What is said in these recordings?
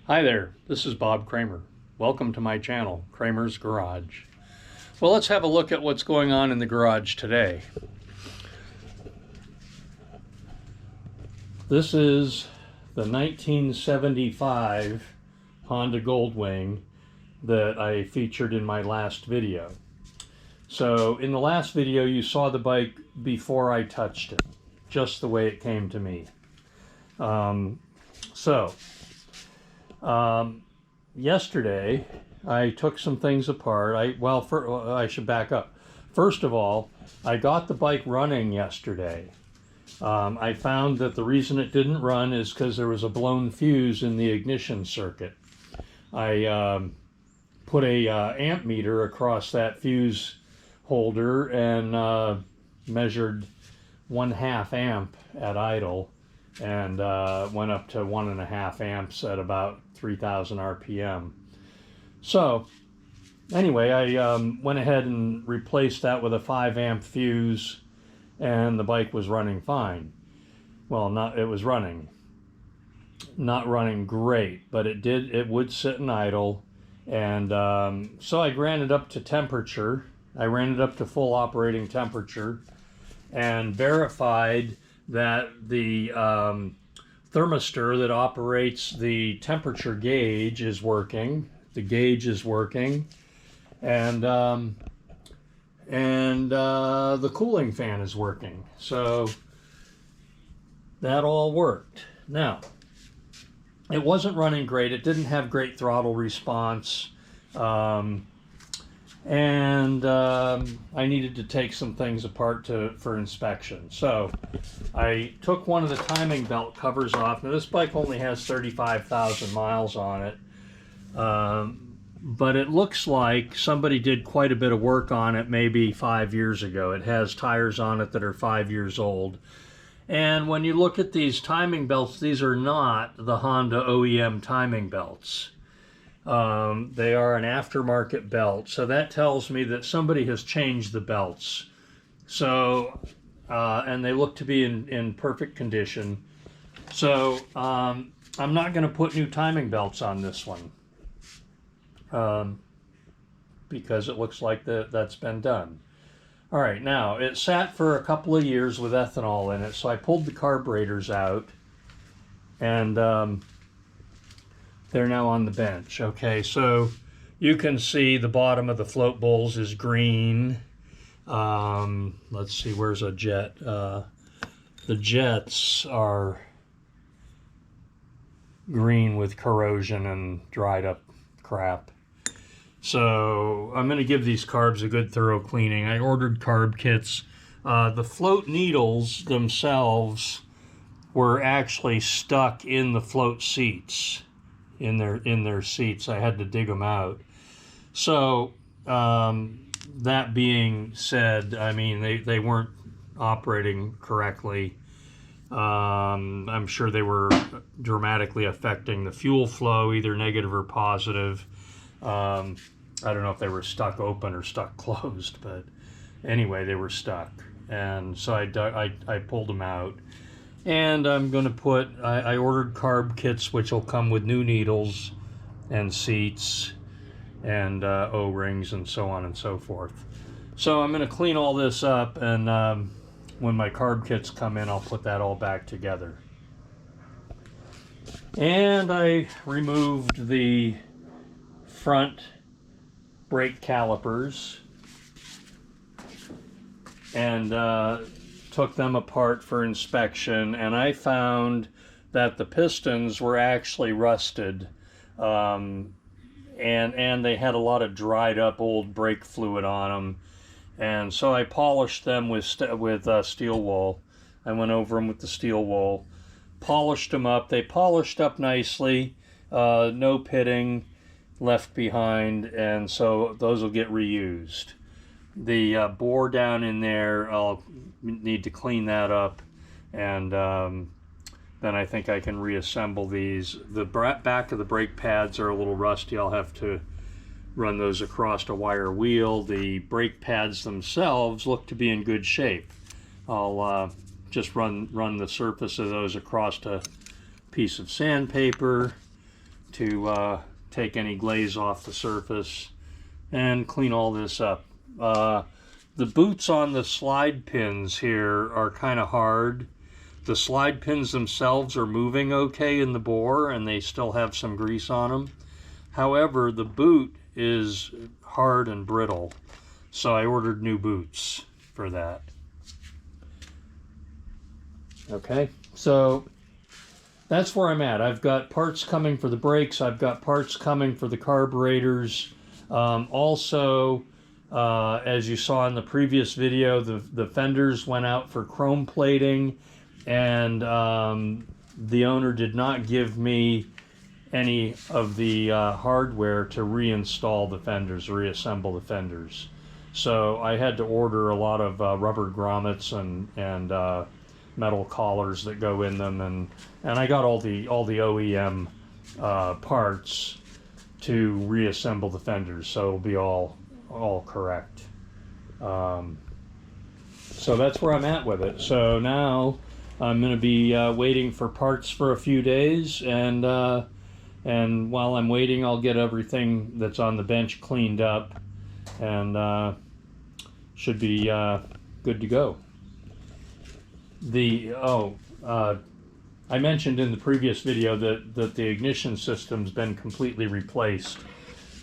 Hi there, this is Bob Kramer. Welcome to my channel, Kramer's Garage. Well, let's have a look at what's going on in the garage today. This is the 1975 Honda Goldwing that I featured in my last video. So in the last video you saw the bike before I touched it, just the way it came to me. Yesterday I took some things apart. I should back up. First of all, I got the bike running yesterday. I found that the reason it didn't run is because there was a blown fuse in the ignition circuit. I put a amp meter across that fuse holder and measured 1/2 amp at idle, and went up to 1.5 amps at about 3,000 RPM. So anyway, I went ahead and replaced that with a 5 amp fuse, and the bike was running fine. Well, it was running. Not running great, but it would sit in idle. And so I ran it up to temperature. I ran it up to full operating temperature and verified that the thermistor that operates the temperature gauge is working. The gauge is working, and the cooling fan is working. So that all worked. Now, it wasn't running great. It didn't have great throttle response, and I needed to take some things apart for inspection. So I took one of the timing belt covers off. Now this bike only has 35,000 miles on it, but it looks like somebody did quite a bit of work on it maybe 5 years ago. It has tires on it that are 5 years old. And when you look at these timing belts, these are not the Honda OEM timing belts. They are an aftermarket belt, so that tells me that somebody has changed the belts. So, and they look to be in perfect condition. So, I'm not going to put new timing belts on this one, because it looks like that's been done. All right, now it sat for a couple of years with ethanol in it, so I pulled the carburetors out, and they're now on the bench. Okay, so you can see the bottom of the float bowls is green. Let's see, where's a jet? The jets are green with corrosion and dried up crap. So I'm going to give these carbs a good thorough cleaning. I ordered carb kits. The float needles themselves were actually stuck in the float seats. In their seats. I had to dig them out. So that being said, I mean, they weren't operating correctly. I'm sure they were dramatically affecting the fuel flow, either negative or positive. I don't know if they were stuck open or stuck closed, but anyway, they were stuck. And so I pulled them out. And I'm going to I ordered carb kits, which will come with new needles and seats and O-rings and so on and so forth. So I'm going to clean all this up, and when my carb kits come in, I'll put that all back together. And I removed the front brake calipers and took them apart for inspection, and I found that the pistons were actually rusted, and they had a lot of dried up old brake fluid on them, and so I polished them with steel wool. I went over them with the steel wool, polished them up. They polished up nicely, no pitting left behind, and so those will get reused. The bore down in there, I'll need to clean that up, and then I think I can reassemble these. The back of the brake pads are a little rusty. I'll have to run those across a wire wheel. The brake pads themselves look to be in good shape. I'll just run the surface of those across a piece of sandpaper, to take any glaze off the surface and clean all this up. The boots on the slide pins here are kind of hard. The slide pins themselves are moving okay in the bore and they still have some grease on them. However, the boot is hard and brittle, so I ordered new boots for that. Okay, so that's where I'm at. I've got parts coming for the brakes. I've got parts coming for the carburetors. Also, as you saw in the previous video, the fenders went out for chrome plating, and the owner did not give me any of the hardware to reinstall the fenders, reassemble the fenders. So I had to order a lot of rubber grommets and metal collars that go in them, and I got all the OEM parts to reassemble the fenders, so it'll be all correct. So that's where I'm at with it. So now I'm going to be waiting for parts for a few days, and while I'm waiting, I'll get everything that's on the bench cleaned up, and should be good to go. I mentioned in the previous video that the ignition system's been completely replaced.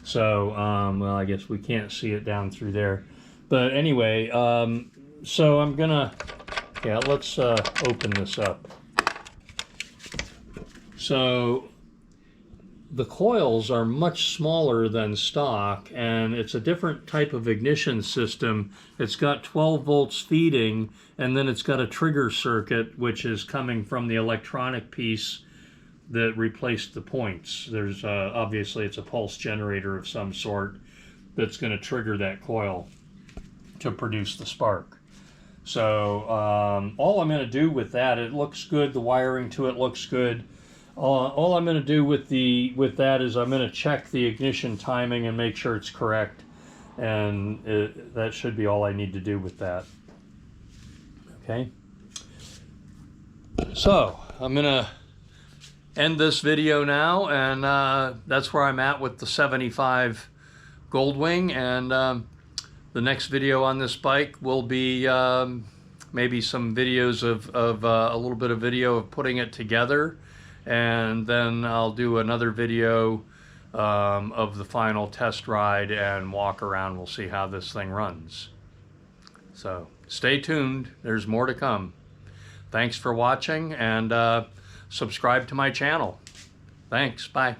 So, well, I guess we can't see it down through there. But anyway, so I'm gonna, yeah, let's open this up. So, the coils are much smaller than stock, and it's a different type of ignition system. It's got 12 volts feeding, and then it's got a trigger circuit, which is coming from the electronic piece that replaced the points. There's obviously it's a pulse generator of some sort that's going to trigger that coil to produce the spark. So all I'm going to do with that, it looks good, the wiring to it looks good. All I'm going to do with that is I'm going to check the ignition timing and make sure it's correct, and that should be all I need to do with that. Okay. So I'm going to end this video now, and that's where I'm at with the 75 Goldwing, and the next video on this bike will be maybe some videos of a little bit of video of putting it together. And then I'll do another video of the final test ride and walk around. We'll see how this thing runs. So stay tuned. There's more to come. Thanks for watching, and subscribe to my channel. Thanks. Bye.